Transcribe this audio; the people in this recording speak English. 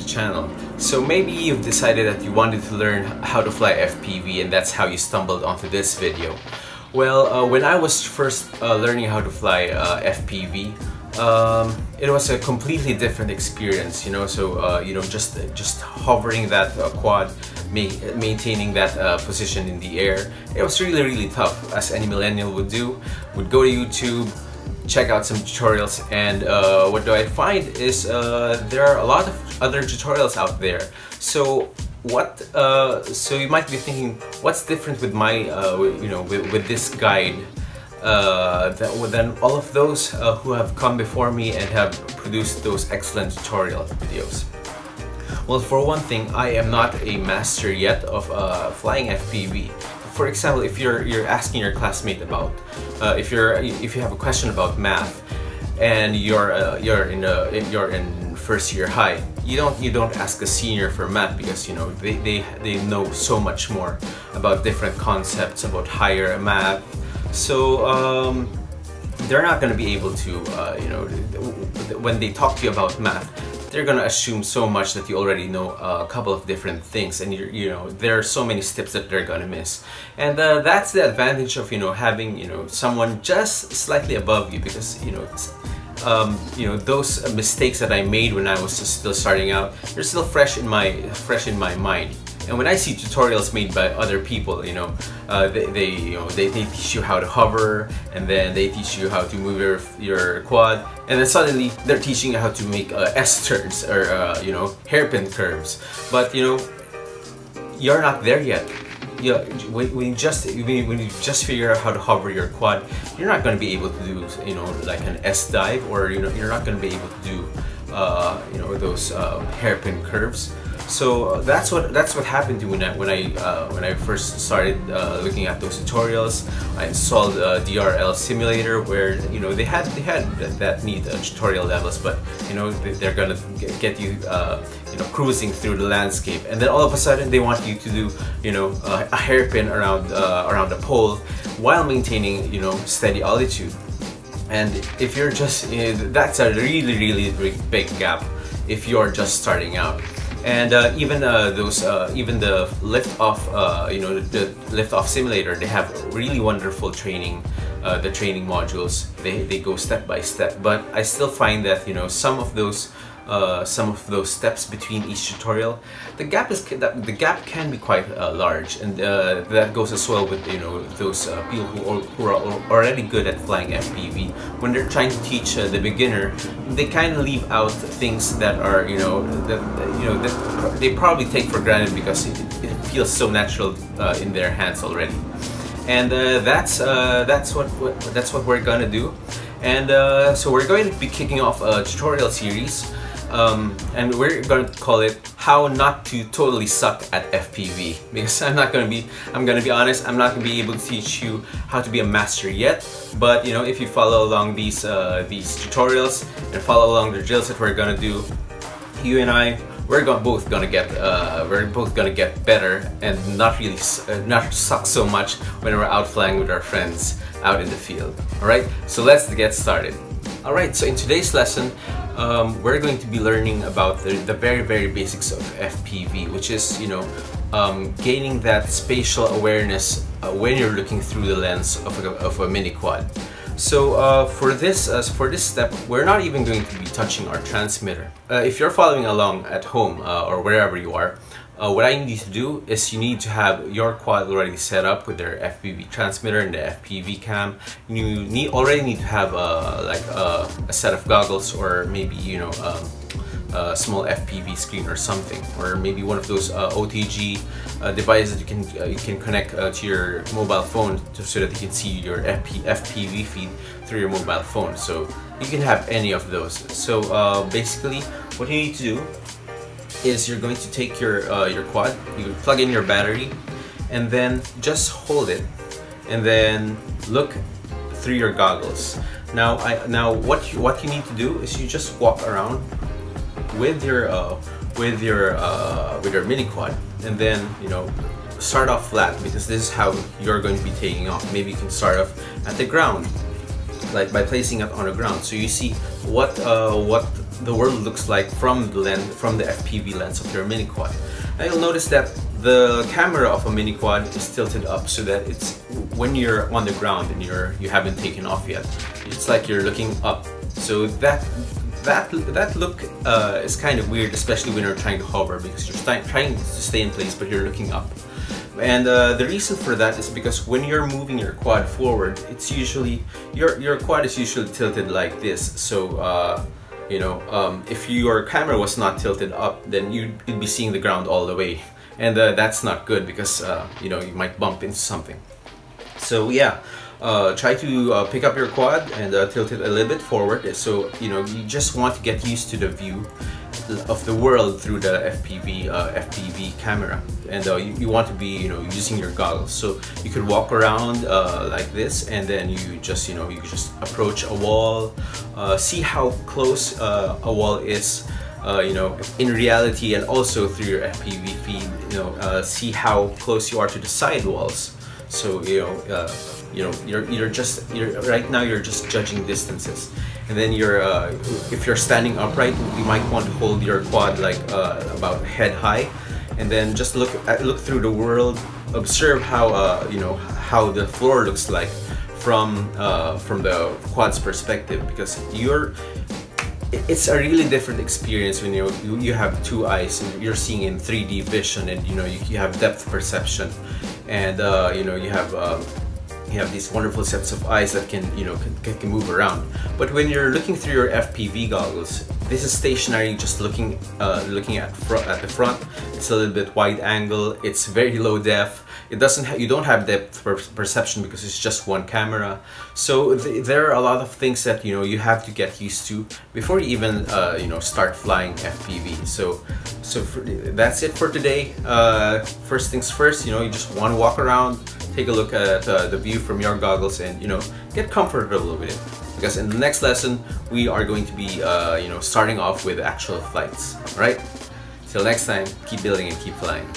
the channel. So maybe you've decided that you wanted to learn how to fly FPV, and that's how you stumbled onto this video. Well, when I was first learning how to fly FPV, it was a completely different experience, you know. So you know, just hovering that quad, maintaining that position in the air, it was really tough, as any millennial would do. Would go to YouTube, check out some tutorials, and what do I find is there are a lot of other tutorials out there. So so you might be thinking, what's different with my you know, with this guide than all of those who have come before me and have produced those excellent tutorial videos? Well, for one thing, I am not a master yet of flying FPV. For example, if you're asking your classmate about if you have a question about math, and you're in first year high, you don't ask a senior for math, because you know they know so much more about different concepts about higher math. So they're not going to be able to you know, when they talk to you about math, they're gonna assume so much that you already know a couple of different things, and you know, there are so many steps that they're gonna miss. And that's the advantage of, you know, having, you know, someone just slightly above you, because you know, those mistakes that I made when I was still starting out, they're still fresh in my mind. And when I see tutorials made by other people, you know, they teach you how to hover, and then they teach you how to move your quad, and then suddenly they're teaching you how to make S-turns or you know, hairpin curves. But you know, you're not there yet. When you just figure out how to hover your quad, you're not going to be able to do, you know, like an S dive, or you know, you're not going to be able to do you know, those hairpin curves. So that's what happened to me when I first started looking at those tutorials. I installed DRL Simulator, where you know, they had that neat tutorial levels, but you know, they're gonna get you you know, cruising through the landscape, and then all of a sudden they want you to do, you know, a hairpin around a pole while maintaining, you know, steady altitude. And if you're just that's a really big gap if you're just starting out. And even even the lift-off, you know, the lift-off simulator, they have really wonderful training. The training modules, they go step by step, but I still find that, you know, some of those steps between each tutorial, the gap can be quite large, and that goes as well with, you know, those people who are already good at flying FPV. When they're trying to teach the beginner, they kind of leave out things that are, you know, that they probably take for granted, because it feels so natural in their hands already. And that's what we're gonna do. And so we're going to be kicking off a tutorial series, and we're going to call it "How Not to Totally Suck at FPV." Because I'm gonna be honest, I'm not gonna be able to teach you how to be a master yet. But you know, if you follow along these tutorials and follow along the drills that we're gonna do, you and I, we're both gonna get better, and not suck so much when we're out flying with our friends out in the field. Alright, so let's get started. Alright, so in today's lesson, we're going to be learning about the very basics of FPV, which is, you know, gaining that spatial awareness when you're looking through the lens of a mini quad. So for this step, we're not even going to be touching our transmitter. If you're following along at home or wherever you are, what I need to do is you need to have your quad already set up with their FPV transmitter and the FPV cam. You already need to have like a set of goggles, or maybe, you know, a small FPV screen or something, or maybe one of those OTG devices that you can connect to your mobile phone, so that you can see your FPV feed through your mobile phone. So you can have any of those. So basically, what you need to do is you're going to take your quad, you plug in your battery, and then just hold it, and then look through your goggles. Now what you need to do is you just walk around with your mini quad, and then, you know, start off flat, because this is how you're going to be taking off. Maybe you can start off at the ground, like by placing it on the ground, so you see what the world looks like from the FPV lens of your mini quad. Now you'll notice that the camera of a mini quad is tilted up so that it's, when you're on the ground and you haven't taken off yet, it's like you're looking up. So that look is kind of weird, especially when you're trying to hover, because you're trying to stay in place but you're looking up. And the reason for that is because when you're moving your quad forward, it's usually your quad is usually tilted like this. So you know, if your camera was not tilted up, then you'd be seeing the ground all the way, and that's not good, because you know, you might bump into something. So yeah, try to pick up your quad and tilt it a little bit forward. So you know, you just want to get used to the view of the world through the FPV camera, and you want to be, you know, using your goggles. So you could walk around like this, and then you just, you know, you just approach a wall, see how close a wall is, you know, in reality, and also through your FPV feed, you know, see how close you are to the side walls. So you're right now you're just judging distances, and then if you're standing upright, you might want to hold your quad like about head high, and then just look through the world, observe how you know, how the floor looks like from the quad's perspective, because it's a really different experience when you have two eyes and you're seeing in 3D vision, and you know, you have depth perception, and you know, you have these wonderful sets of eyes that can, you know, can move around. But when you're looking through your FPV goggles, this is stationary, just looking at the front. It's a little bit wide angle. It's very low def. You don't have depth perception because it's just one camera. So there are a lot of things that, you know, you have to get used to before you even you know, start flying FPV. So that's it for today. First things first, you know, you just want to walk around, take a look at the view from your goggles, and, you know, get comfortable with it. Because in the next lesson, we are going to be you know, starting off with actual flights. All right? Till next time, keep building and keep flying.